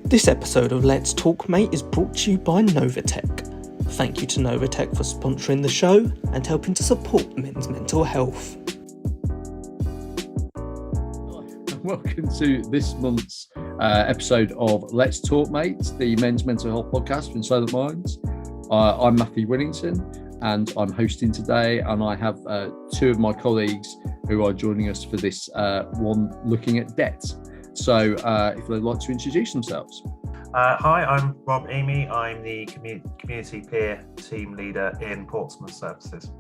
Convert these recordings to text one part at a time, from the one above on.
This episode of Let's Talk Mate is brought to you by Novatech. Thank you to Novatech for sponsoring the show and helping to support men's mental health. Welcome to this month's episode of Let's Talk Mate, the men's mental health podcast from Solent Mind. I'm Matthew Whittington and I'm hosting today, and I have two of my colleagues who are joining us for this one looking at debt. So if they'd like to introduce themselves. Hi, I'm Rob Amy. I'm the community peer team leader in Portsmouth Services.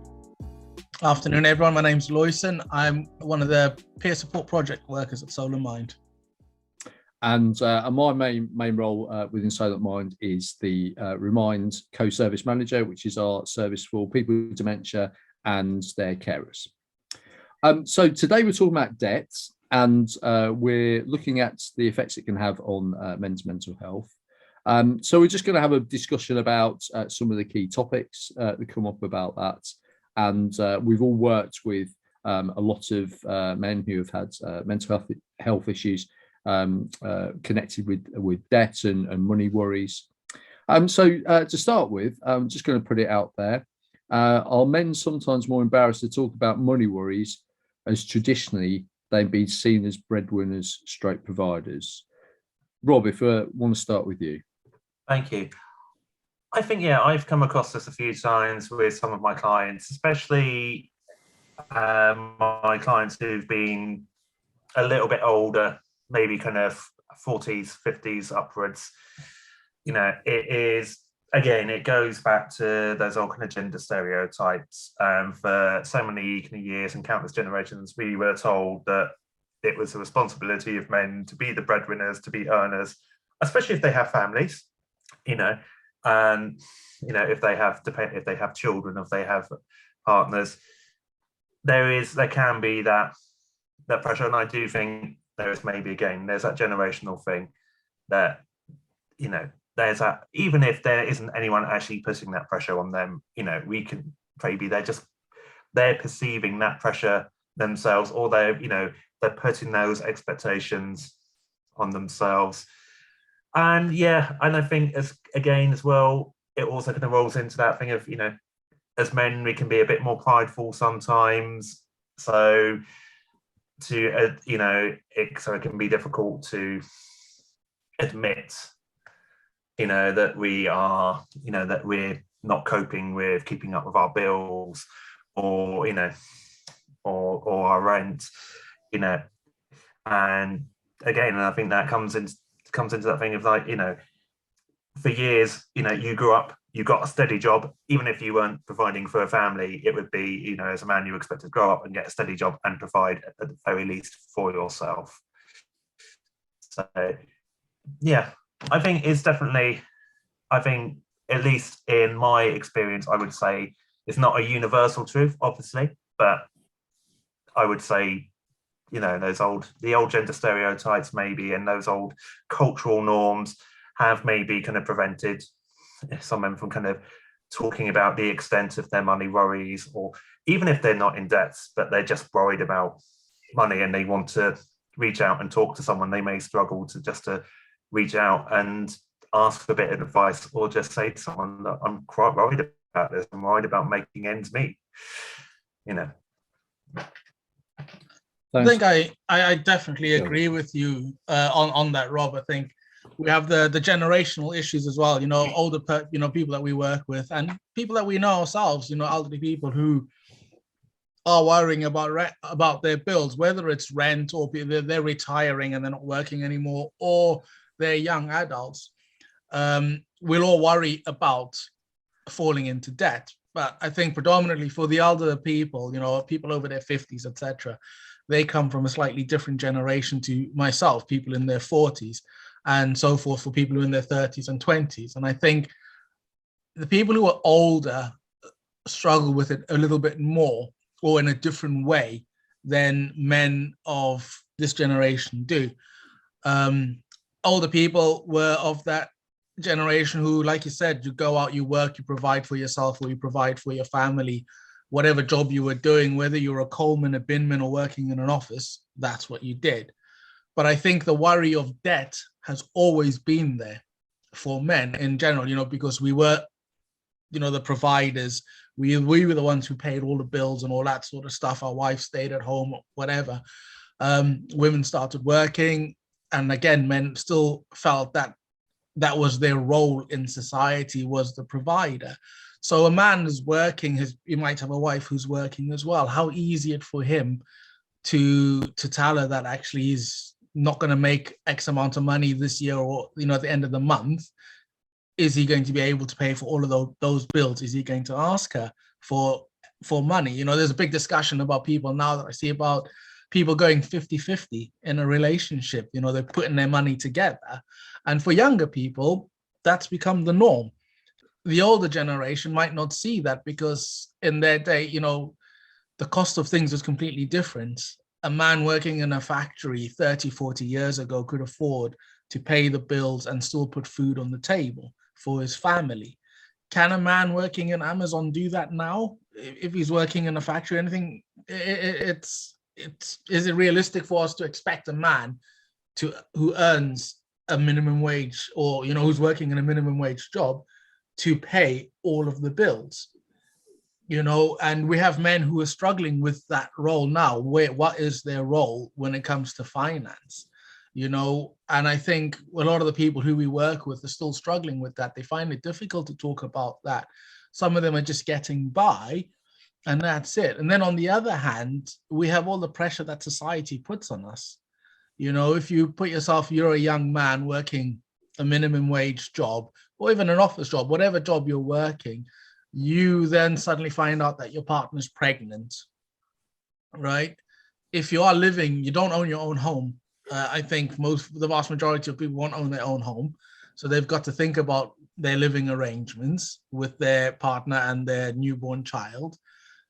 Afternoon, everyone. My name's Loyson. I'm one of the peer support project workers at Solent Mind. And my main role within Solent Mind is the Remind co-service manager, which is our service for people with dementia and their carers. So today we're talking about debt, and we're looking at the effects it can have on men's mental health. So we're just going to have a discussion about some of the key topics that come up about that. And we've all worked with a lot of men who have had mental health issues connected with debt and money worries. So to start with, I'm just going to put it out there. Are men sometimes more embarrassed to talk about money worries, as traditionally they've been seen as breadwinners / providers? Rob, if I want to start with you. Thank you. I think, I've come across this a few times with some of my clients, especially my clients who've been a little bit older, maybe kind of 40s, 50s upwards. You know, it is, again, it goes back to those old kind of gender stereotypes. For so many kind of years and countless generations, we were told that it was the responsibility of men to be the breadwinners, to be earners, especially if they have families, and if they have children, if they have partners, there can be that pressure. And I do think there is maybe, again, there's that generational thing that, there's that, even if there isn't anyone actually putting that pressure on them, we can, maybe they're perceiving that pressure themselves, or they're putting those expectations on themselves. And I think as well, it also kind of rolls into that thing of, as men, we can be a bit more prideful sometimes. So it can be difficult to admit, that we are, that we're not coping with keeping up with our bills or our rent, and again, I think that comes into that thing of like, for years, you grew up, you got a steady job. Even if you weren't providing for a family, it would be, as a man, you expect to grow up and get a steady job and provide at the very least for yourself. So, I think it's definitely, at least in my experience, I would say it's not a universal truth, obviously, but I would say, the old gender stereotypes maybe, and those old cultural norms have maybe kind of prevented some men from kind of talking about the extent of their money worries, or even if they're not in debt, but they're just worried about money and they want to reach out and talk to someone, they may struggle to reach out and ask for a bit of advice, or just say to someone that I'm quite worried about this, I'm worried about making ends meet, I think I definitely agree with you on that, Rob. I think we have the generational issues as well, older people that we work with, and people that we know ourselves, elderly people who are worrying about their bills, whether it's rent or they're retiring and they're not working anymore, or they're young adults. We'll all worry about falling into debt. But I think predominantly for the elder people, people over their 50s, etc., they come from a slightly different generation to myself, people in their 40s, and so forth for people who are in their 30s and 20s. And I think the people who are older struggle with it a little bit more, or in a different way, than men of this generation do. Older people were of that generation who, like you said, you go out, you work, you provide for yourself, or you provide for your family, whatever job you were doing, whether you're a coalman, a binman, or working in an office, that's what you did. But I think the worry of debt has always been there for men in general, because we were, the providers. We were the ones who paid all the bills and all that sort of stuff. Our wives stayed at home, whatever. Women started working, and again, men still felt that was their role in society, was the provider. So a man is working, he might have a wife who's working as well. How easy it for him to tell her that actually he's not going to make X amount of money this year, or at the end of the month. Is he going to be able to pay for all of those bills? Is he going to ask her for money? There's a big discussion about people now that I see about people going 50-50 in a relationship. They're putting their money together. And for younger people, that's become the norm. The older generation might not see that, because in their day, the cost of things was completely different. A man working in a factory 30, 40 years ago could afford to pay the bills and still put food on the table for his family. Can a man working in Amazon do that now? If he's working in a factory, anything, is it realistic for us to expect a man who earns a minimum wage, or who's working in a minimum wage job, to pay all of the bills? And we have men who are struggling with that role now. What is their role when it comes to finance? And I think a lot of the people who we work with are still struggling with that. They find it difficult to talk about that. Some of them are just getting by, and that's it. And then on the other hand, we have all the pressure that society puts on us. If you put yourself, you're a young man working a minimum wage job, or even an office job, whatever job you're working, you then suddenly find out that your partner's pregnant, right? If you are living, you don't own your own home. I think the vast majority of people won't own their own home. So they've got to think about their living arrangements with their partner and their newborn child.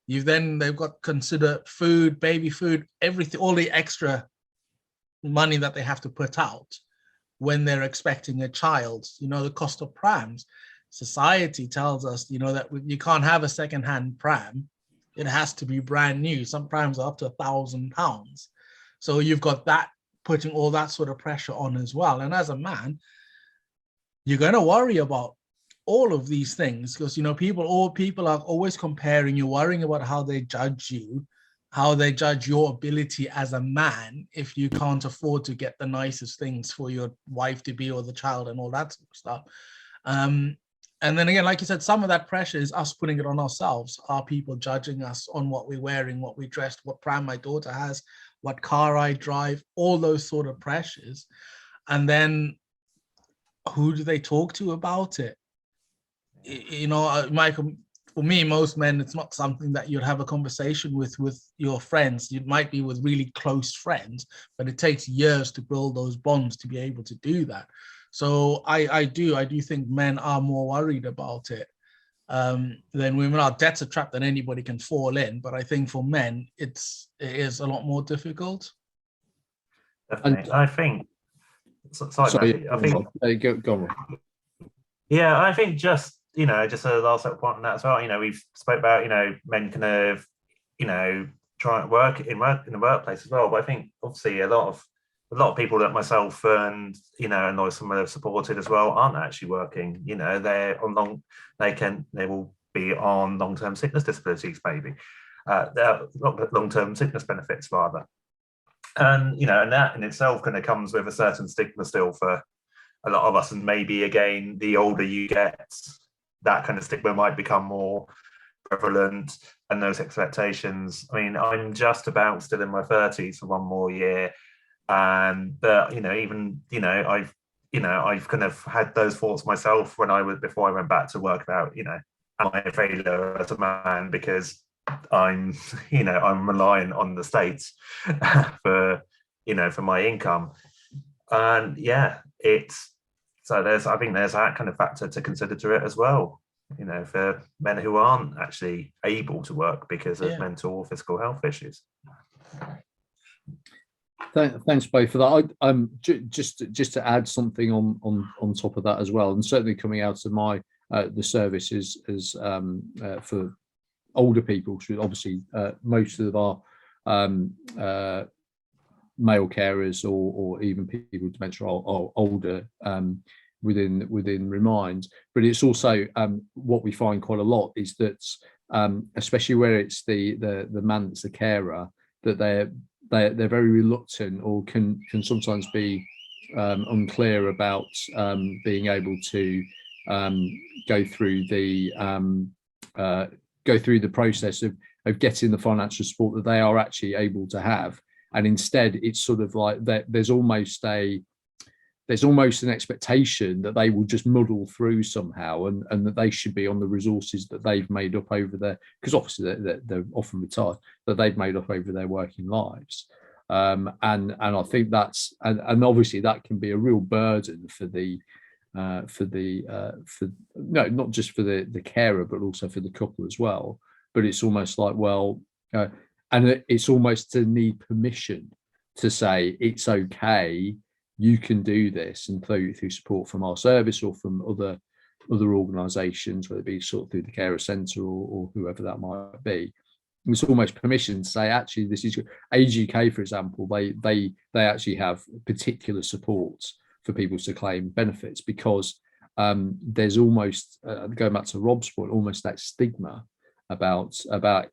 They've got to consider food, baby food, everything, all the extra money that they have to put out when they're expecting a child. The cost of prams. Society tells us, that you can't have a secondhand pram. It has to be brand new. Some prams are up to £1,000. So you've got that, putting all that sort of pressure on as well. And as a man, you're going to worry about all of these things, because people are always comparing. You're worrying about how they judge you, how they judge your ability as a man if you can't afford to get the nicest things for your wife to be, or the child, and all that sort of stuff. And then again, like you said, some of that pressure is us putting it on ourselves. Are people judging us on what we're wearing, what we dressed, what pram my daughter has, what car I drive, all those sort of pressures. And then who do they talk to about it? Michael, for me, most men, it's not something that you'd have a conversation with your friends. You might be with really close friends, but it takes years to build those bonds to be able to do that. So I do think men are more worried about it than women are. That's a trap that anybody can fall in, but I think for men it is a lot more difficult. Definitely. I think. Sorry, I think. Go on. Yeah, I think just a last point on that as well. We've spoke about men kind of try and work in the workplace as well. But I think obviously a lot of people like myself and and some of them supported as well aren't actually working. They're on they will be on long-term sickness disabilities, maybe they're long-term sickness benefits rather. And and that in itself kind of comes with a certain stigma still for a lot of us. And maybe again, the older you get, that kind of stigma might become more prevalent, and those expectations. I mean, I'm just about still in my 30s for one more year. But I've kind of had those thoughts myself before I went back to work about, am I a failure as a man because I'm relying on the states for my income. And I think there's that kind of factor to consider to it as well, for men who aren't actually able to work because of mental or physical health issues. Thanks both for that. Just to add something on top of that as well, and certainly coming out of my the service is for older people. So obviously most of our male carers or even people with dementia or older within Remind. But it's also what we find quite a lot is that especially where it's the man that's the carer, that they're very reluctant or can sometimes be unclear about being able to go through the process of getting the financial support that they are actually able to have. And instead it's sort of like that there's almost an expectation that they will just muddle through somehow, and that they should be on the resources that they've made up over their, because obviously they're often retired, that they've made up over their working lives. And I think that's, and obviously that can be a real burden for not just for the carer, but also for the couple as well. But it's almost like, well, and it's almost to need permission to say it's okay, you can do this, and through support from our service or from other organisations, whether it be sort of through the carer centre or whoever that might be. It's almost permission to say, actually, this is good. Age UK, for example, they actually have particular supports for people to claim benefits, because there's almost going back to Rob's point, almost that stigma about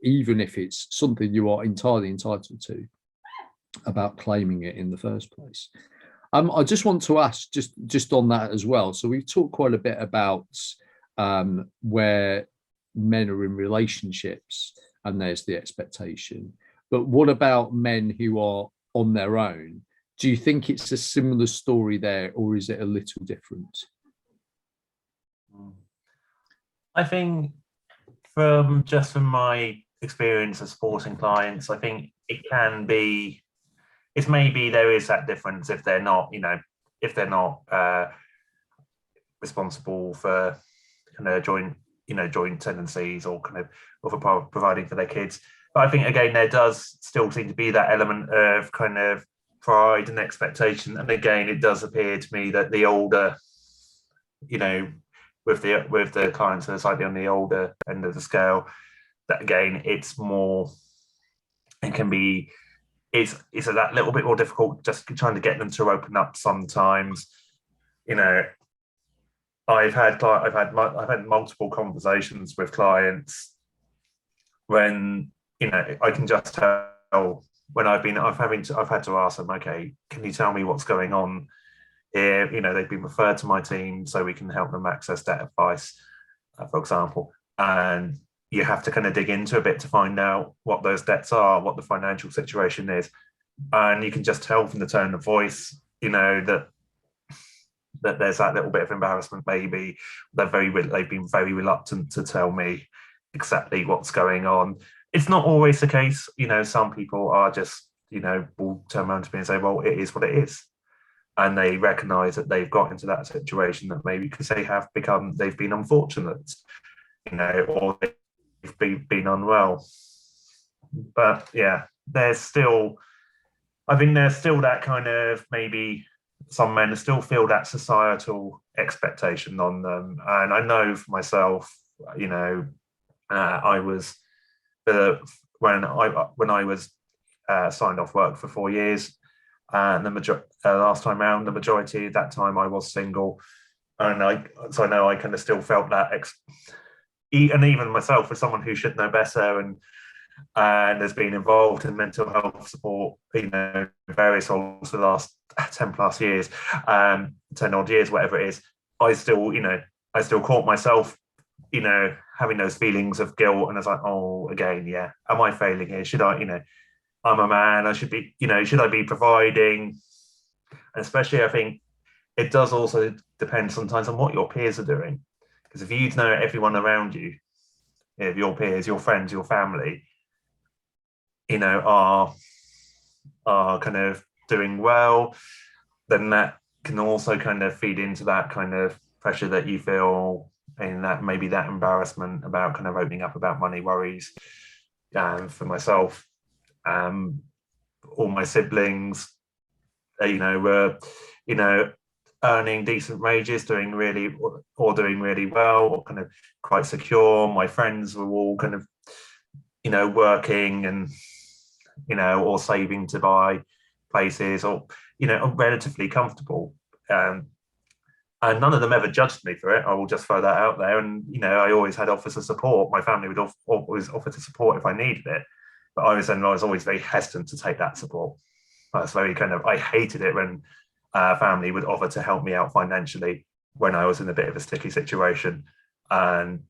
even if it's something you are entirely entitled to, about claiming it in the first place. I just want to ask just on that as well. So we've talked quite a bit about where men are in relationships and there's the expectation, but what about men who are on their own? Do you think it's a similar story there, or is it a little different? I think from my experience of supporting clients, I think it can be, it's maybe there is that difference if they're not, responsible for kind of joint tenancies or kind of for providing for their kids. But I think again, there does still seem to be that element of kind of pride and expectation. And again, it does appear to me that the older, with the clients that are slightly on the older end of the scale, that again, it's more, it can be, it's that little bit more difficult just trying to get them to open up sometimes. I've had multiple conversations with clients when I can just tell when I've had to ask them, okay, can you tell me what's going on here? They've been referred to my team so we can help them access debt advice, for example, and you have to kind of dig into a bit to find out what those debts are, what the financial situation is, and you can just tell from the tone of voice, that there's that little bit of embarrassment. Maybe they've been very reluctant to tell me exactly what's going on. It's not always the case. Some people are just, will turn around to me and say, well, it is what it is. And they recognize that they've got into that situation, that maybe because they've been unfortunate, or they've been unwell. But yeah, there's still that kind of, maybe some men still feel that societal expectation on them. And I know for myself, I was when I was signed off work for 4 years, and last time around, the majority of that time I was single, and I know I kind of still felt that, and even myself, as someone who should know better and has been involved in mental health support, various roles for the last 10 plus years, 10 odd years, whatever it is, I still caught myself, having those feelings of guilt, and I was like, oh, again, yeah, am I failing here? Should I, I'm a man, I should be, should I be providing? And especially, I think it does also depend sometimes on what your peers are doing, because if you know everyone around you, your peers, your friends, your family, are kind of doing well, then that can also kind of feed into that kind of pressure that you feel, and that maybe that embarrassment about kind of opening up about money worries. For myself, all my siblings, were, earning decent wages, doing really well, or kind of quite secure. My friends were all kind of, working and, or saving to buy places, or are relatively comfortable. And none of them ever judged me for it. I will just throw that out there. And I always had offers of support. My family would always offer to support if I needed it, but I was always very hesitant to take that support. That's very I hated it when family would offer to help me out financially when I was in a bit of a sticky situation. And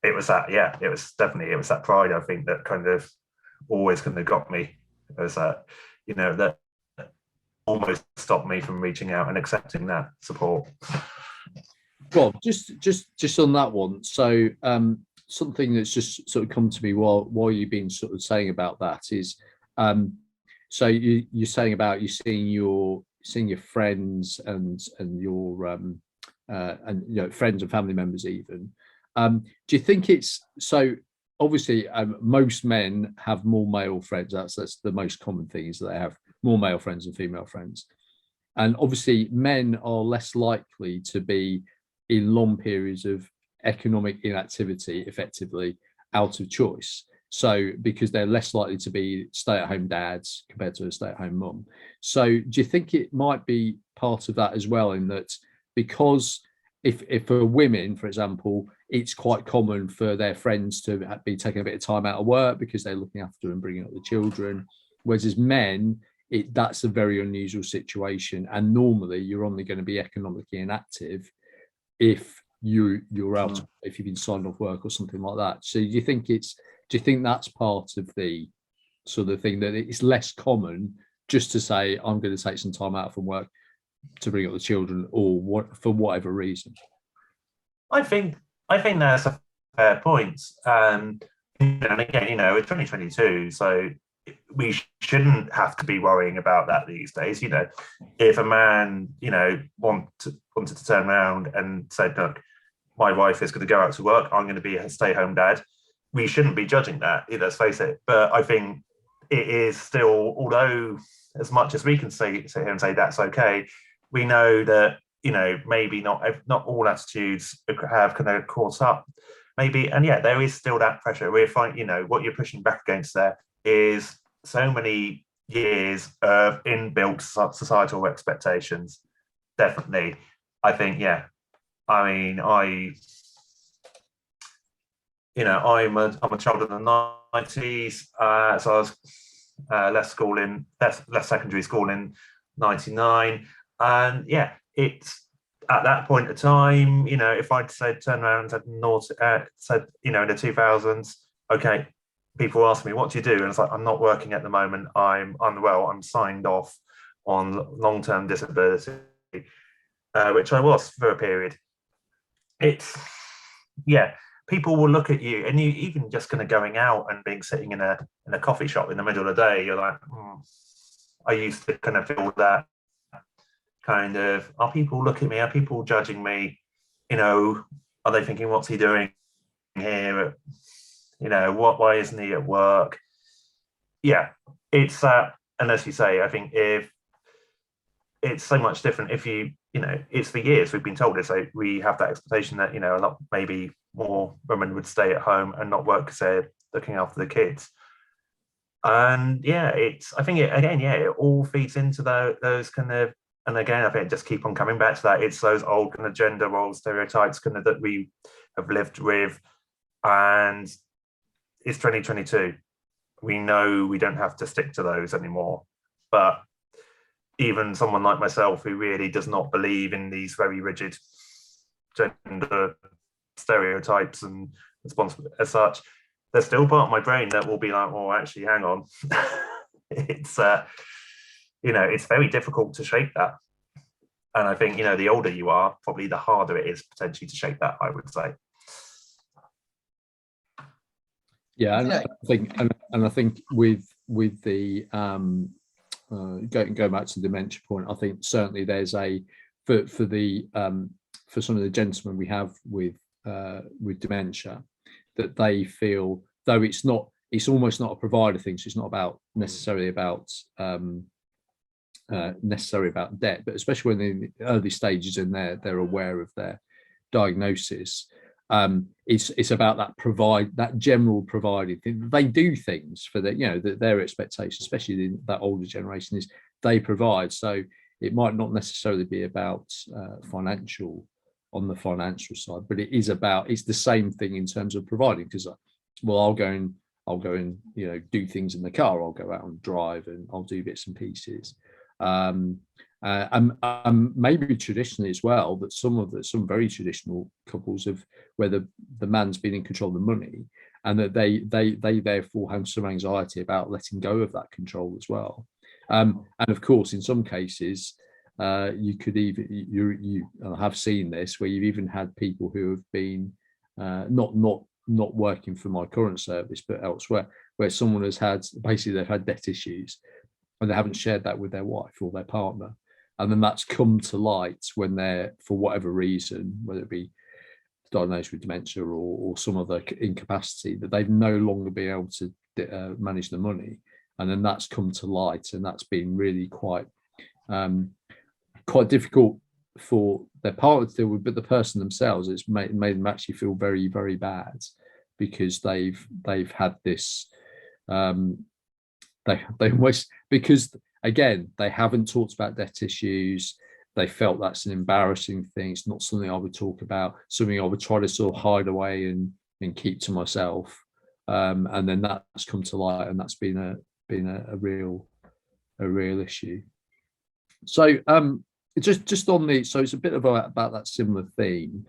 it was that pride, I think, that kind of always kind of got me. It was that that almost stopped me from reaching out and accepting that support. Rob, just on that one. So something that's just sort of come to me while you've been sort of saying about that is, so you're saying about you seeing your friends and your and friends and family members even. Do you think it's so? Obviously, most men have more male friends. That's the most common thing, is that they have more male friends than female friends. And obviously, men are less likely to be in long periods of economic inactivity, effectively out of choice. So because they're less likely to be stay-at-home dads compared to a stay-at-home mum. So do you think it might be part of that as well, in that because if for women, for example, it's quite common for their friends to be taking a bit of time out of work because they're looking after and bringing up the children, whereas as men, that's a very unusual situation, and normally you're only going to be economically inactive if you're out, if you've been signed off work or something like that. So do you think that's part of the sort of thing, that it's less common just to say I'm going to take some time out from work to bring up the children, or for whatever reason? I think that's a fair point. And again, it's 2022, so we shouldn't have to be worrying about that these days. If a man, wanted to turn around and said, look, my wife is going to go out to work, I'm going to be a stay-home dad, we shouldn't be judging that, let's face it. But I think it is still, although as much as we can sit here and say that's okay, we know that, maybe not all attitudes have kind of caught up. Maybe, and there is still that pressure. We're finding, what you're pushing back against there is so many years of inbuilt societal expectations. Definitely. I think, I'm a child of the 90s, so I was left secondary school in 99, and it's at that point of time, if I'd turn around and said in the 2000s, okay, people ask me, what do you do? And it's like, I'm not working at the moment, I'm unwell, I'm signed off on long-term disability, which I was for a period. It's people will look at you, and you even just kind of going out and sitting in a coffee shop in the middle of the day, you're like, I used to kind of feel that kind of, are people looking at me? Are people judging me? Are they thinking, what's he doing here? Why isn't he at work? It's that. And as you say, I think if it's so much different, if it's for years we've been told it, so we have that expectation that, a lot, maybe more women would stay at home and not work because they're looking after the kids. And I think it all feeds into those kind of, and again, I think just keep on coming back to that. It's those old kind of gender role stereotypes kind of that we have lived with, and it's 2022. We know we don't have to stick to those anymore. But even someone like myself, who really does not believe in these very rigid gender stereotypes and responsibility as such, there's still part of my brain that will be like, oh, actually, hang on. It's it's very difficult to shake that. And I think, the older you are, probably the harder it is potentially to shake that, I would say. And I think with the going back to the dementia point, I think certainly there's for some of the gentlemen we have with dementia, that they feel, though it's almost not a provider thing, so it's not about necessarily about debt, but especially when they're in the early stages and they're aware of their diagnosis, It's about that general providing thing. They do things for their expectations, especially in that older generation, is they provide. So it might not necessarily be about financial on the financial side, but it's the same thing in terms of providing, because I'll go and do things in the car, I'll go out and drive, and I'll do bits and pieces. And maybe traditionally as well, that some very traditional couples where the man's been in control of the money, and that they therefore have some anxiety about letting go of that control as well. And of course, in some cases, you could even you have seen this, where you've even had people who have been not working for my current service but elsewhere, where someone has had, basically they've had debt issues and they haven't shared that with their wife or their partner, and then that's come to light when they're, for whatever reason, whether it be diagnosed with dementia or some other incapacity, that they've no longer been able to manage the money, and then that's come to light, and that's been really quite difficult for their partner to deal with, but the person themselves, it's made them actually feel very, very bad, because they've had this they almost, because again, they haven't talked about debt issues, they felt that's an embarrassing thing, it's not something I would talk about, something I would try to sort of hide away and keep to myself, and then that's come to light, and that's been a real issue. So just on the, so it's a bit about that similar theme.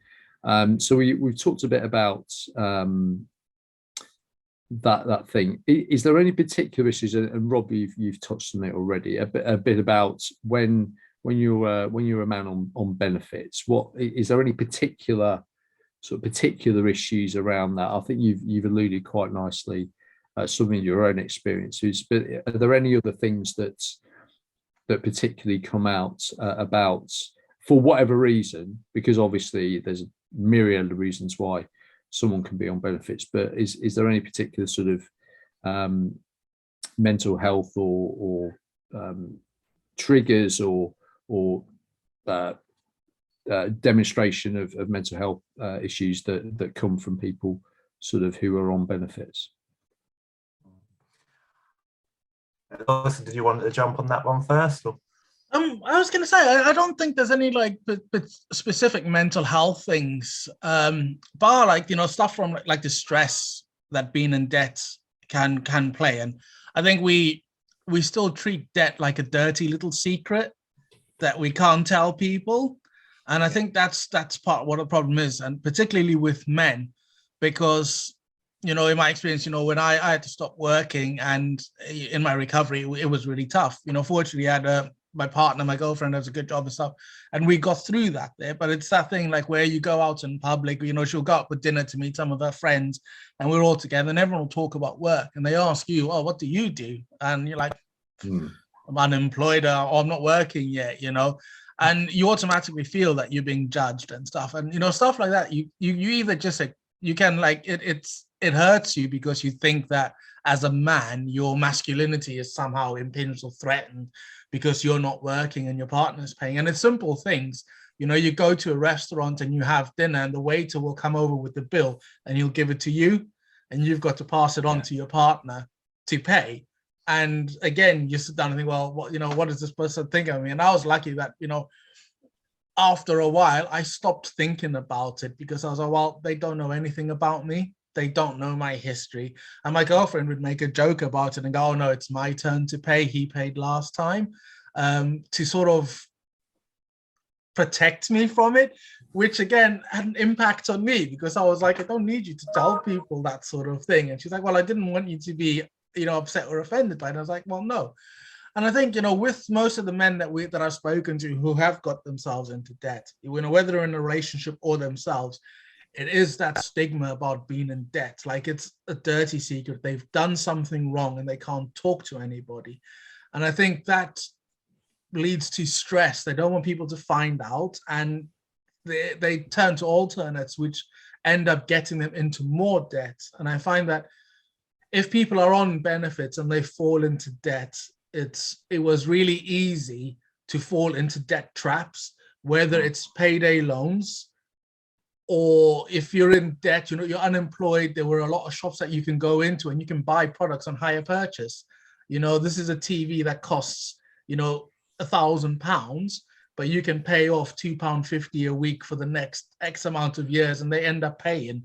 So we've talked a bit about that thing. Is there any particular issues, and Rob, you've touched on it already a bit about when you're a man on benefits, what is there any particular issues around that? I think you've alluded quite nicely some of your own experiences, but are there any other things that particularly come out about, for whatever reason, because obviously there's a myriad of reasons why someone can be on benefits, but is there any particular sort of mental health or triggers or demonstration of mental health issues that come from people sort of who are on benefits? Listen, did you want to jump on that one first? Or? I was going to say, I don't think there's any like specific mental health things, bar like, stuff from like the stress that being in debt can play. And I think we still treat debt like a dirty little secret that we can't tell people. And I think that's part of what the problem is, and particularly with men, because in my experience, when I had to stop working, and in my recovery, it was really tough. Fortunately, I had my partner, my girlfriend, does a good job and stuff, and we got through that there. But it's that thing like where you go out in public, she'll go out for dinner to meet some of her friends, and we're all together, and everyone will talk about work, and they ask you, "Oh, what do you do?" And you're like, "I'm unemployed, or I'm not working yet," and you automatically feel that you're being judged and stuff, and stuff like that. You either just like, you can like it hurts you because you think that as a man, your masculinity is somehow impinged or threatened because you're not working and your partner's paying. And it's simple things. You go to a restaurant and you have dinner, and the waiter will come over with the bill and he'll give it to you, and you've got to pass it on to your partner to pay. And again, you sit down and think, well, what does this person think of me? And I was lucky that, after a while, I stopped thinking about it, because I was like, well, they don't know anything about me. They don't know my history. And my girlfriend would make a joke about it and go, "Oh no, it's my turn to pay. He paid last time," to sort of protect me from it, which again had an impact on me, because I was like, I don't need you to tell people that sort of thing. And she's like, "Well, I didn't want you to be, upset or offended by it." And I was like, well, no. And I think, with most of the men that I've spoken to who have got themselves into debt, whether they're in a relationship or themselves, it is that stigma about being in debt. Like, it's a dirty secret. They've done something wrong and they can't talk to anybody. And I think that leads to stress. They don't want people to find out, and they turn to alternates, which end up getting them into more debt. And I find that if people are on benefits and they fall into debt, it was really easy to fall into debt traps, whether it's payday loans or if you're in debt, you know, you're unemployed, there were a lot of shops that you can go into and you can buy products on hire purchase. You know, this is a TV that costs, you know, £1,000, but you can pay off £2.50 a week for the next X amount of years, and they end up paying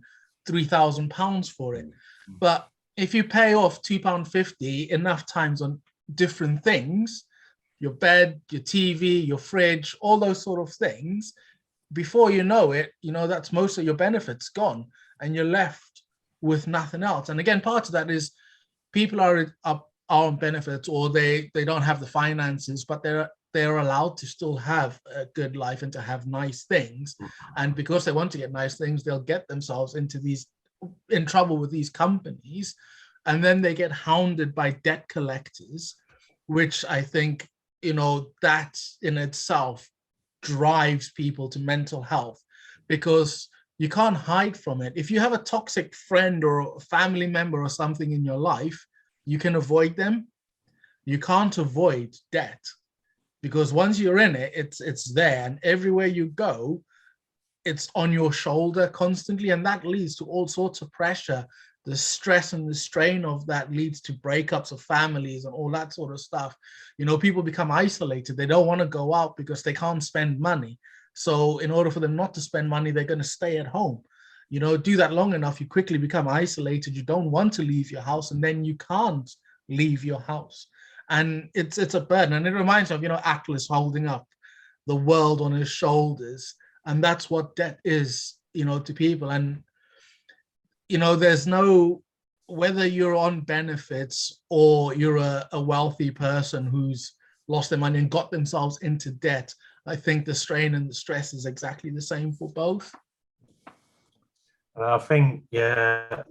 £3,000 for it. But if you pay off £2.50 enough times on different things, your bed, your TV, your fridge, all those sort of things, before you know it, you know, that's most of your benefits gone, and you're left with nothing else. And again, part of that is people are on benefits, or they don't have the finances, but they're allowed to still have a good life and to have nice things. And because they want to get nice things, they'll get themselves in trouble with these companies, and then they get hounded by debt collectors, which I think, you know, that in itself drives people to mental health, because you can't hide from it. If you have a toxic friend or a family member or something in your life, you can avoid them. You can't avoid debt, because once you're in it, it's there, and everywhere you go, it's on your shoulder constantly, and that leads to all sorts of pressure. The stress and the strain of that leads to breakups of families and all that sort of stuff. You know, people become isolated. They don't want to go out because they can't spend money. So in order for them not to spend money, they're going to stay at home. You know, do that long enough, you quickly become isolated. You don't want to leave your house, and then you can't leave your house. And it's a burden. And it reminds me of, you know, Atlas holding up the world on his shoulders. And that's what debt is, you know, to people. And you know, there's no, whether you're on benefits or you're a wealthy person who's lost their money and got themselves into debt, I think the strain and the stress is exactly the same for both. I think, yeah,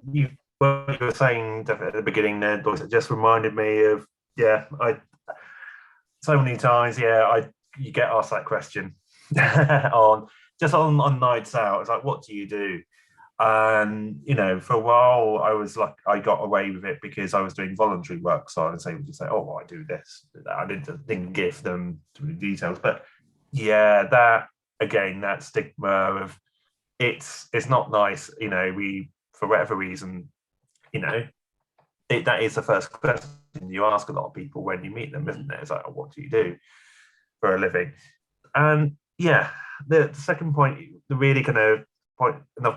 what you were saying at the beginning there, it just reminded me of, so many times, you get asked that question on nights out. It's like, what do you do? And, you know, for a while I was like, I got away with it because I was doing voluntary work. So I was able to say, oh, well, I do this. I didn't give them too many details. But yeah, that, again, that stigma of it's not nice, you know, we, for whatever reason, you know, that is the first question you ask a lot of people when you meet them, isn't it? It's like, oh, what do you do for a living? And yeah, the second point, the really kind of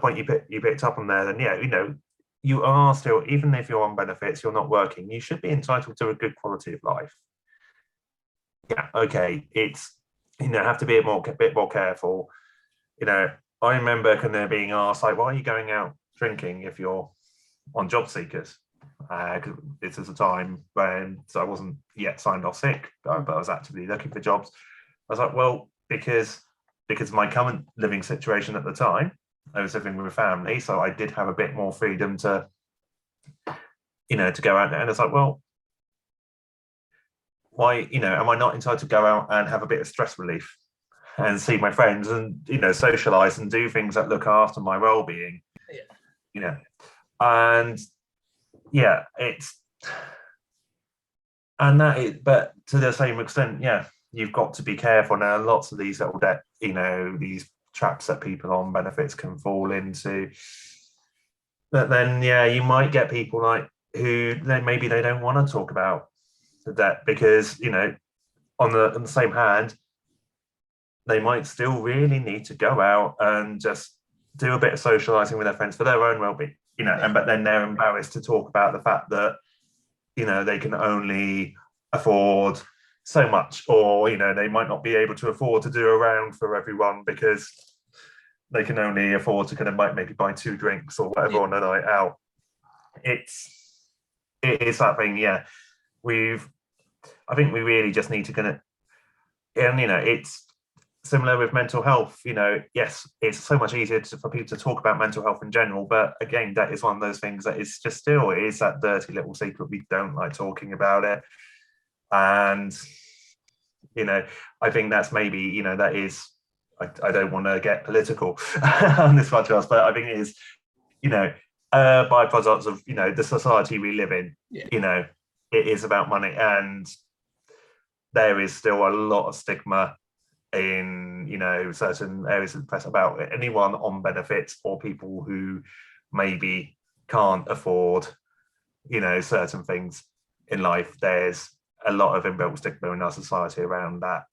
point you picked up on there, then yeah, you know, you are still, even if you're on benefits, you're not working, you should be entitled to a good quality of life. Yeah, okay, it's, you know, have to be a bit more careful. You know, I remember kind of being asked, like, why are you going out drinking if you're on job seekers? Because this is a time when, so I wasn't yet signed off sick, but I was actively looking for jobs. I was like, well, because of my current living situation at the time, I was living with a family, so I did have a bit more freedom to, you know, to go out there. And it's like, well, why, you know, am I not entitled to go out and have a bit of stress relief and see my friends and, you know, socialize and do things that look after my well-being? Yeah. You know, and yeah, but to the same extent, yeah, you've got to be careful. Now, lots of these little debt, you know, these traps that people on benefits can fall into. But then, yeah, you might get people like who then maybe they don't want to talk about the debt because, you know, on the same hand, they might still really need to go out and just do a bit of socializing with their friends for their own well-being, you know, but then they're embarrassed to talk about the fact that, you know, they can only afford so much, or, you know, they might not be able to afford to do a round for everyone because they can only afford to kind of maybe buy 2 drinks or whatever on a night out. It is that thing, yeah. I think we really just need to kind of, and, you know, it's similar with mental health, you know, yes, it's so much easier for people to talk about mental health in general, but again, that is one of those things that is just still, it is that dirty little secret. We don't like talking about it. And, you know, I think that's maybe, you know, that is, I don't want to get political on this podcast, but I think it is, you know, byproducts of, you know, the society we live in. Yeah. You know, it is about money, and there is still a lot of stigma in certain areas of the press about anyone on benefits or people who maybe can't afford, certain things in life. There's a lot of inbuilt stigma in our society around that.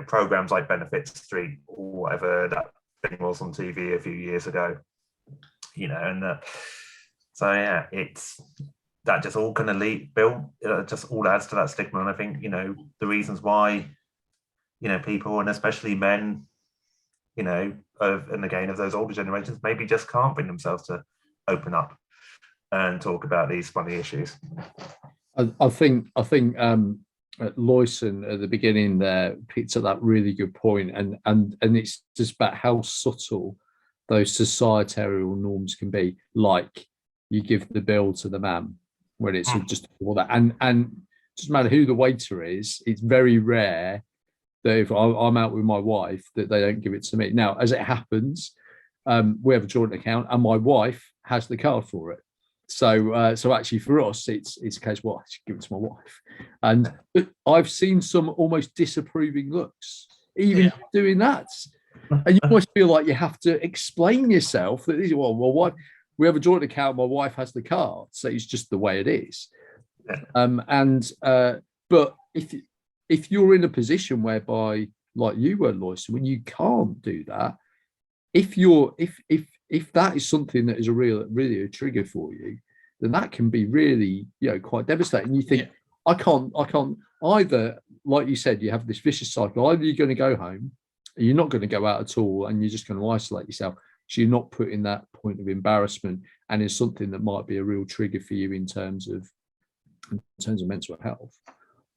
Programs like Benefit Street or whatever that thing was on TV a few years ago, so yeah, it's that just all kind of just all adds to that stigma. And I think, the reasons why, people, and especially men, and again, of those older generations, maybe just can't bring themselves to open up and talk about these funny issues. I think Lawson at the beginning there picked up that really good point, and it's just about how subtle those societal norms can be. Like, you give the bill to the man when it's just all that, and doesn't matter who the waiter is. It's very rare that if I'm out with my wife that they don't give it to me. Now, as it happens, we have a joint account, and my wife has the card for it. So actually for us, it's a case, well, I should give it to my wife. And I've seen some almost disapproving looks, even doing that. And you almost feel like you have to explain yourself that these, well, we have a joint account, my wife has the card, so it's just the way it is. But if you're in a position whereby, like you were, Lois, when you can't do that, if that is something that is really a trigger for you, then that can be really, quite devastating. You think, I can't either, like you said, you have this vicious cycle. Either you're going to go home, or you're not going to go out at all, and you're just going to isolate yourself. So you're not put in that point of embarrassment, and it's something that might be a real trigger for you in terms of mental health.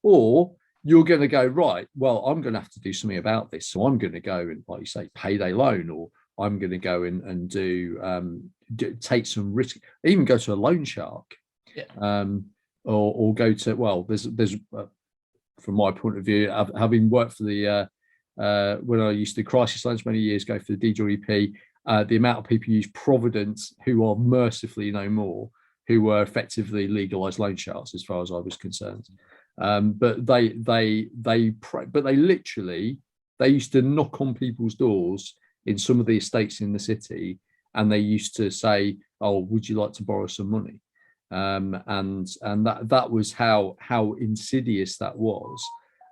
Or you're going to go, right, well, I'm going to have to do something about this. So I'm going to go and, like you say, payday loan, or I'm going to go in and take some risk, even go to a loan shark, or go to, well, there's from my point of view, having worked for the when I used to crisis loans many years ago for the DWP, the amount of people use Providence who are mercifully no more, who were effectively legalized loan sharks as far as I was concerned. But they literally used to knock on people's doors in some of the estates in the city, and they used to say, "Oh, would you like to borrow some money?" And that was how insidious that was.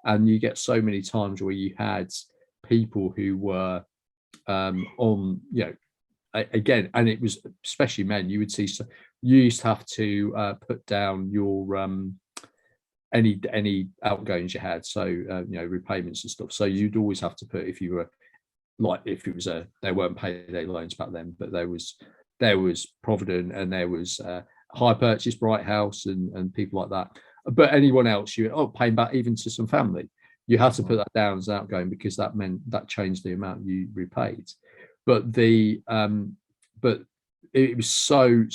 And you get so many times where you had people who were on, again, and it was especially men. You would see, so you used to have to put down your any outgoings you had, so repayments and stuff. So you'd always have to put, if you were, like, if it was they weren't payday loans back then, but there was Provident, and there was Hire Purchase, Bright House, and people like that. But anyone else, paying back even to some family, you had to put that down as outgoing, because that meant that changed the amount you repaid. But but it was so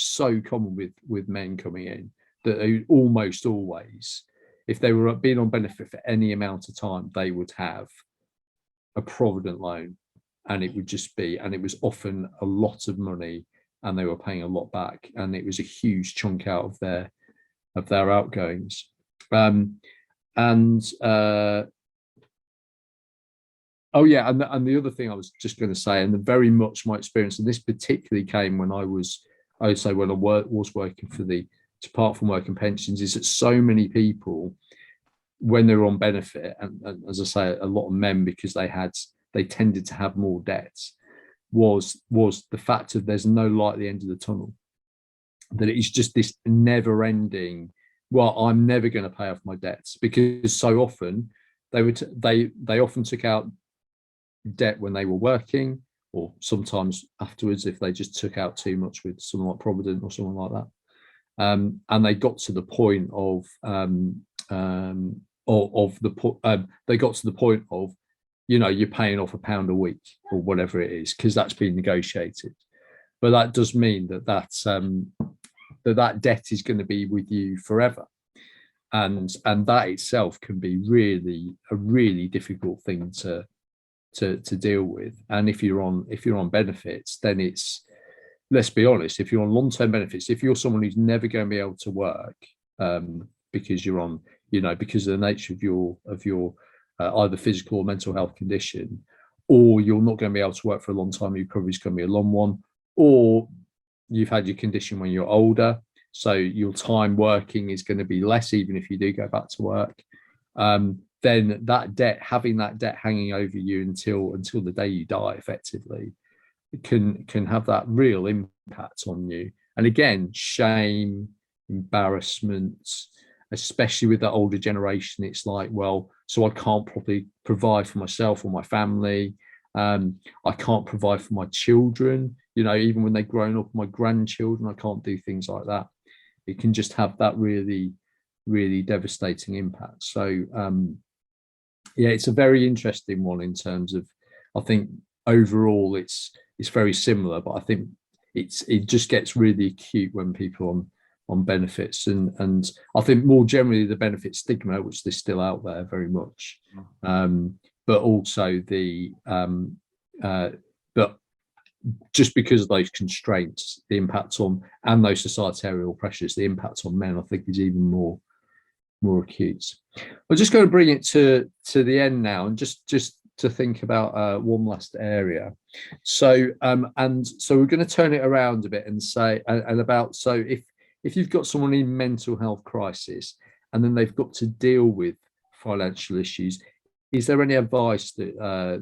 common with men coming in that they would almost always, if they were being on benefit for any amount of time, they would have a Provident loan, and it would just be, and it was often a lot of money, and they were paying a lot back, and it was a huge chunk out of their outgoings. And the other thing I was just going to say, and very much my experience, and this particularly came when I was working for the Department for Work and Pensions, is that so many people, when they were on benefit, and as I say, a lot of men, because they tended to have more debts, was the fact that there's no light at the end of the tunnel, that it's just this never-ending, well, I'm never going to pay off my debts, because so often they often took out debt when they were working, or sometimes afterwards if they just took out too much with someone like Provident or someone like that, and they got to the point of you're paying off £1 a week or whatever it is, because that's been negotiated. But that does mean that that debt is going to be with you forever, and that itself can be a really difficult thing to deal with. And if you're on benefits, then it's, let's be honest, if you're on long-term benefits, if you're someone who's never going to be able to work, because you're on, because of the nature of your either physical or mental health condition, or you're not going to be able to work for a long time. Your recovery is going to be a long one, or you've had your condition when you're older, so your time working is going to be less, even if you do go back to work. Then that debt, having that debt hanging over you until the day you die, effectively, can have that real impact on you. And again, shame, embarrassment, especially with that older generation. It's like, well, so I can't properly provide for myself or my family. I can't provide for my children, even when they're grown up, my grandchildren, I can't do things like that. It can just have that really, really devastating impact. So yeah, it's a very interesting one in terms of, I think overall it's very similar, but I think it just gets really acute when people on benefits, and I think more generally the benefit stigma, which is still out there very much, but also but just because of those constraints, the impact on, and those societal pressures, the impact on men, I think, is even more acute. We're just going to bring it to the end now, and just to think about one last area. So so we're going to turn it around a bit and say about, so if you've got someone in mental health crisis and then they've got to deal with financial issues, is there any advice that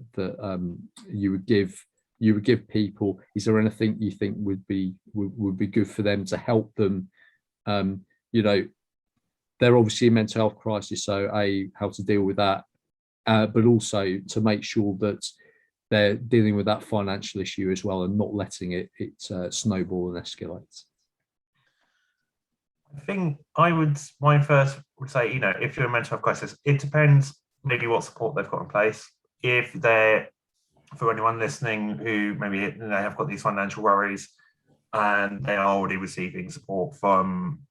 you would give people? Is there anything you think would be good for them to help them? They're obviously in mental health crisis, so how to deal with that, but also to make sure that they're dealing with that financial issue as well and not letting it snowball and escalate. I think my first would say, if you're in a mental health crisis, it depends maybe what support they've got in place. If they're, for anyone listening who maybe have got these financial worries and they are already receiving support from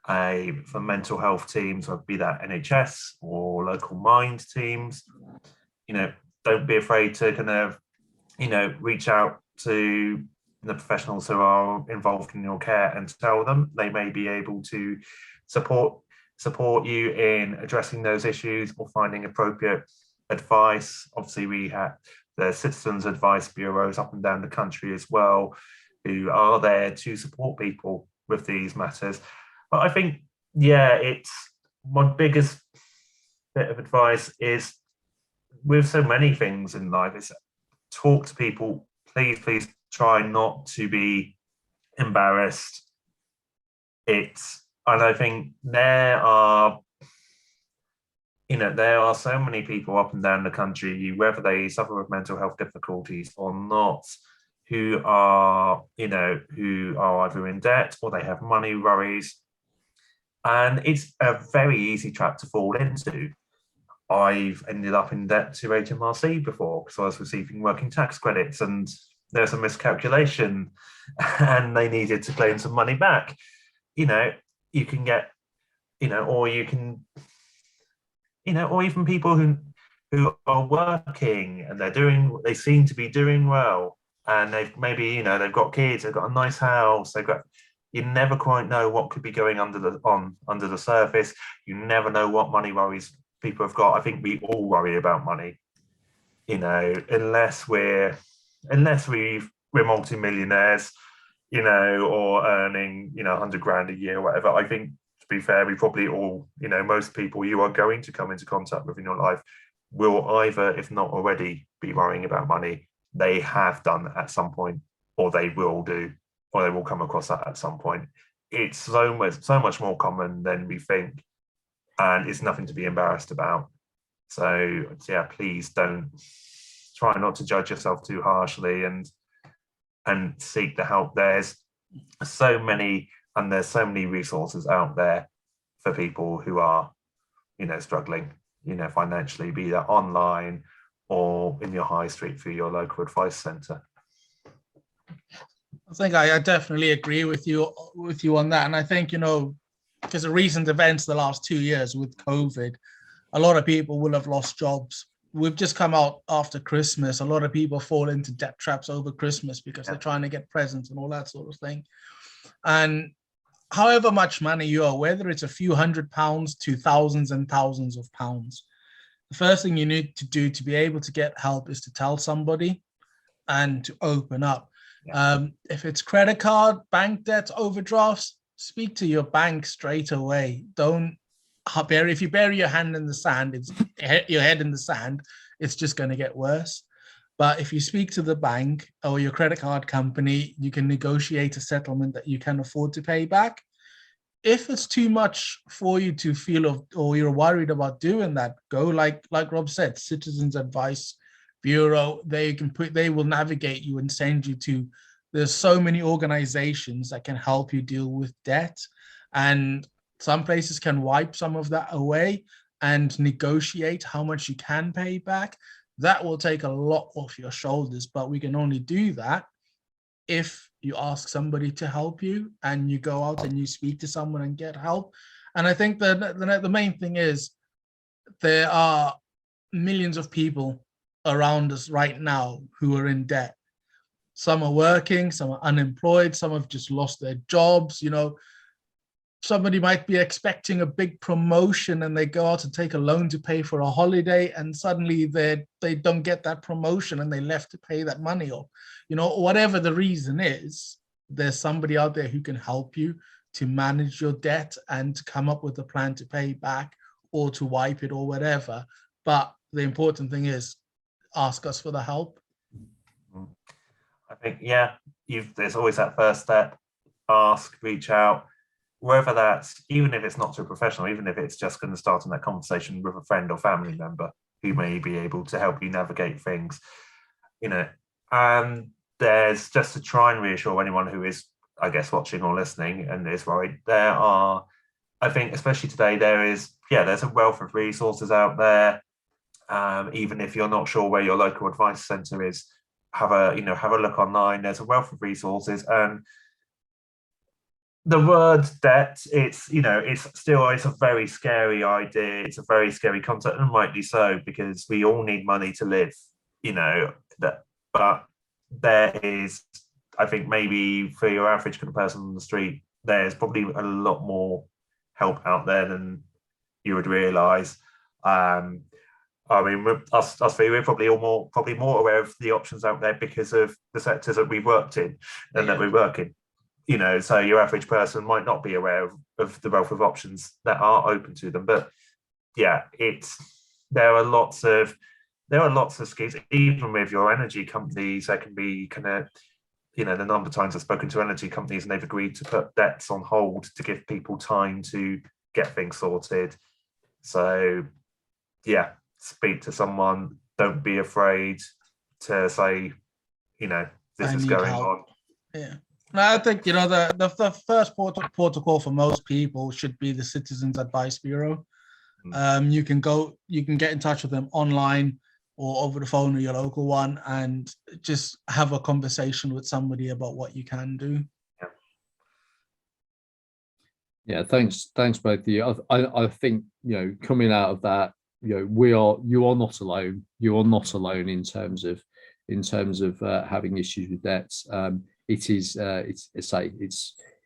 mental health teams, whether it be that NHS or local Mind teams, don't be afraid to kind of, reach out to the professionals who are involved in your care and tell them. They may be able to support you in addressing those issues or finding appropriate advice. Obviously, we have the citizens advice bureaus up and down the country as well, who are there to support people with these matters. But I think, it's my biggest bit of advice is, with so many things in life, is talk to people. Please try not to be embarrassed. And I think there are so many people up and down the country, whether they suffer with mental health difficulties or not, who are either in debt or they have money worries. And it's a very easy trap to fall into. I've ended up in debt to HMRC before because I was receiving working tax credits and there's a miscalculation and they needed to claim some money back. You can get, or you can, or even people who are working and they seem to be doing well, and they've maybe, they've got kids, they've got a nice house, you never quite know what could be going under the surface. You never know what money worries people have got. I think we all worry about money, unless we're multimillionaires, or earning, 100 grand a year or whatever. I think, to be fair, we probably all, most people you are going to come into contact with in your life will either, if not already, be worrying about money. They have done at some point, or they will do, or they will come across that at some point. It's so much more common than we think, and it's nothing to be embarrassed about. So please don't try not to judge yourself too harshly and seek the help. There's so many resources out there for people who are, struggling, financially, be that online or in your high street through your local advice centre. I think I definitely agree with you on that. And I think, because of recent events the last 2 years with COVID, a lot of people will have lost jobs. We've just come out after Christmas. A lot of people fall into debt traps over Christmas because they're trying to get presents and all that sort of thing. And however much money you owe, whether it's a few £100s to thousands and thousands of pounds, the first thing you need to do to be able to get help is to tell somebody and to open up. If it's credit card, bank debts, overdrafts, speak to your bank straight away. Don't bury, if you bury your hand in the sand, it's your head in the sand, it's just going to get worse. But if you speak to the bank or your credit card company, you can negotiate a settlement that you can afford to pay back. If it's too much for you to feel or you're worried about doing that, go like Rob said, Citizens Advice Bureau. They will navigate you and send you to, there's so many organizations that can help you deal with debt, and some places can wipe some of that away and negotiate how much you can pay back. That will take a lot off your shoulders, but we can only do that if you ask somebody to help you and you go out and you speak to someone and get help. And I think that the main thing is there are millions of people around us right now who are in debt. Some are working, some are unemployed, some have just lost their jobs. You know, somebody might be expecting a big promotion and they go out and take a loan to pay for a holiday, and suddenly they don't get that promotion and they left to pay that money off. You know, whatever the reason is, there's somebody out there who can help you to manage your debt and to come up with a plan to pay back or to wipe it or whatever. But the important thing is, ask us for the help. I think, there's always that first step. Ask, reach out, whether that's, even if it's not to a professional, even if it's just going to start in that conversation with a friend or family member who may be able to help you navigate things, you know. And there's, just to try and reassure anyone who is, I guess, watching or listening and is worried, there are, I think, especially today, there's a wealth of resources out there. Even if you're not sure where your local advice centre is, have a look online. There's a wealth of resources, and the word debt, it's a very scary idea. It's a very scary concept, and rightly so, because we all need money to live, but there is, I think, maybe for your average kind of person on the street, there's probably a lot more help out there than you would realise. I mean, us three, we're probably more aware of the options out there because of the sectors that we've worked in and that we work in. You know, so your average person might not be aware of the wealth of options that are open to them. But there are lots of schemes, even with your energy companies. There can be kind of, the number of times I've spoken to energy companies and they've agreed to put debts on hold to give people time to get things sorted. So, speak to someone. Don't be afraid to say, this is going on. Yeah. No, I think, the first protocol for most people should be the Citizens Advice Bureau. You can get in touch with them online or over the phone with your local one and just have a conversation with somebody about what you can do. Yeah, thanks both of you. I think, coming out of that, you are not alone. You are not alone in terms of having issues with debts. It is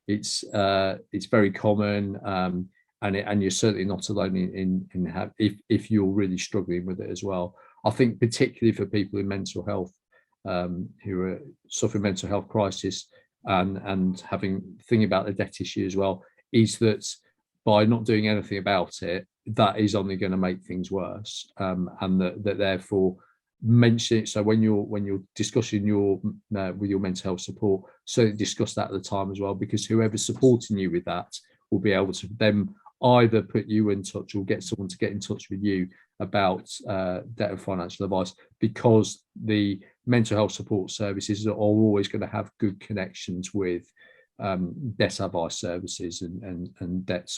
it's very common, and you're certainly not alone in if you're really struggling with it as well. I think particularly for people in mental health, who are suffering mental health crisis and thinking about the debt issue as well, is that by not doing anything about it, that is only going to make things worse, and that therefore mention it. So when you're discussing with your mental health support, so discuss that at the time as well, because whoever's supporting you with that will be able to then either put you in touch or get someone to get in touch with you about debt and financial advice, because the mental health support services are always going to have good connections with debt advice services and debt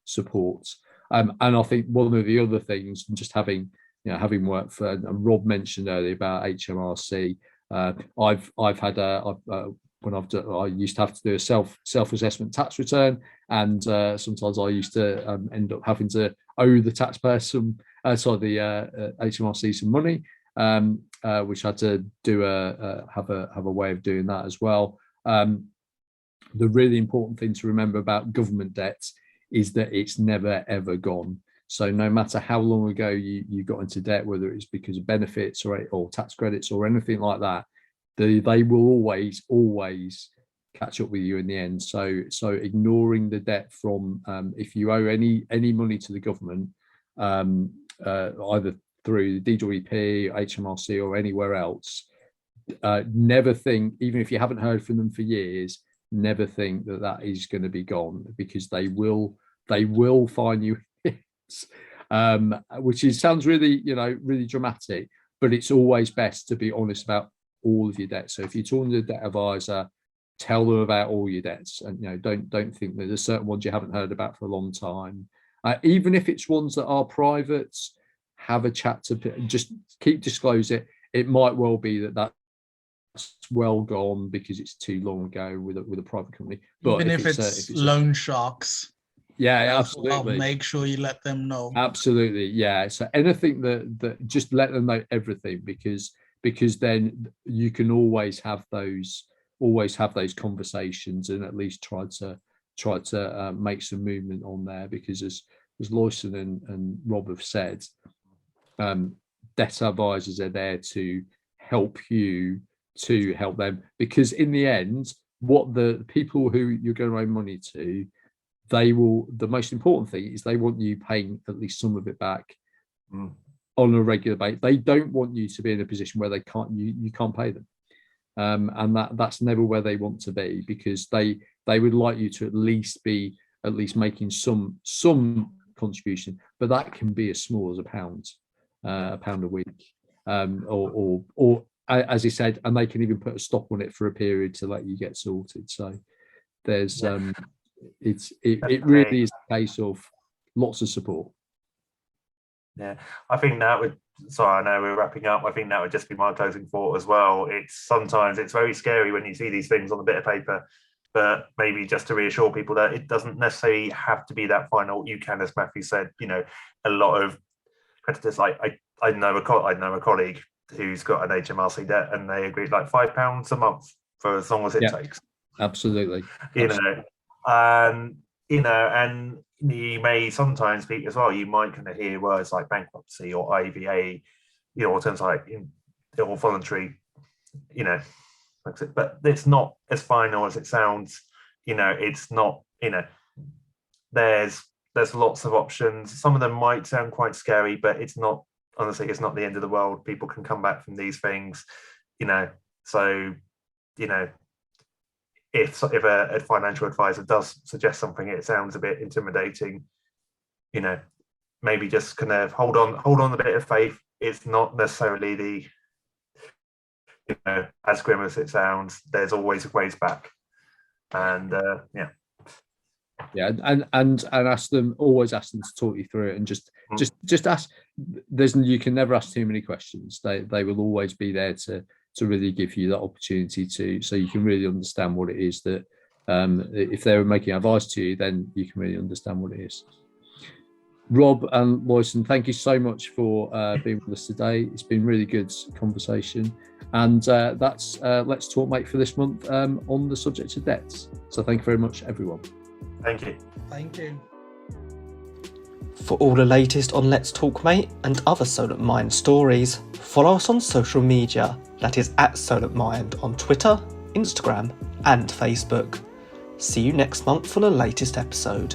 support. And I think one of the other things, just having worked for, and Rob mentioned earlier about HMRC, I've had I used to have to do a self-assessment tax return, and sometimes I used to end up having to owe the tax person, the HMRC, some money, which I had to do have a way of doing that as well. The really important thing to remember about government debt is that it's never ever gone. So no matter how long ago you got into debt, whether it's because of benefits or tax credits or anything like that, they will always catch up with you in the end. So ignoring the debt from if you owe any money to the government, either through the DWP, HMRC, or anywhere else, never think, even if you haven't heard from them for years, never think that is going to be gone, because they will fine you. Which sounds really, really dramatic, but it's always best to be honest about all of your debts. So if you're talking to a debt advisor, tell them about all your debts, and don't think that there's certain ones you haven't heard about for a long time. Even if it's ones that are private, have a chat to, just keep disclose it. It might well be that's well gone because it's too long ago with a private company. But even if it's loan sharks. Yeah, absolutely. Make sure you let them know. Absolutely, yeah. So anything that just let them know everything, because then you can always have those conversations and at least try to make some movement on there, because as Loyson and Rob have said, debt advisors are there to help you to help them, because in the end, what the people who you're going to owe money to, the most important thing is they want you paying at least some of it back on a regular basis. They don't want you to be in a position where you can't pay them, and that's never where they want to be, because they would like you to at least making some contribution, but that can be as small as a pound a week, or as he said, and they can even put a stop on it for a period to let you get sorted. So there's it really is a case of lots of support. Yeah, I think that would, sorry, I know we're wrapping up. I think that would just be my closing thought as well. Sometimes it's very scary when you see these things on a bit of paper, but maybe just to reassure people that it doesn't necessarily have to be that final. You can, as Matthew said, a lot of creditors, like I know a colleague who's got an HMRC debt, and they agreed like £5 a month for as long as it takes. Absolutely. And you may sometimes speak as well. You might kind of hear words like bankruptcy or IVA, or terms like or voluntary, but it's not as final as it sounds. It's not. There's lots of options. Some of them might sound quite scary, but it's not. Honestly, it's not the end of the world. People can come back from these things, So, if a financial advisor does suggest something, it sounds a bit intimidating, maybe just kind of hold on a bit of faith. It's not necessarily as grim as it sounds. There's always ways back, and and always ask them to talk you through it, and just ask. You can never ask too many questions. They will always be there to really give you that opportunity so you can really understand what it is that if they're making advice to you, then you can really understand what it is. Rob and Loyson, thank you so much for being with us today. It's been really good conversation, and that's Let's Talk Mate for this month on the subject of debts. So thank you very much, everyone. Thank you. Thank you. For all the latest on Let's Talk Mate and other Solent Mind stories, follow us on social media. That is @Solent Mind on Twitter, Instagram and Facebook. See you next month for the latest episode.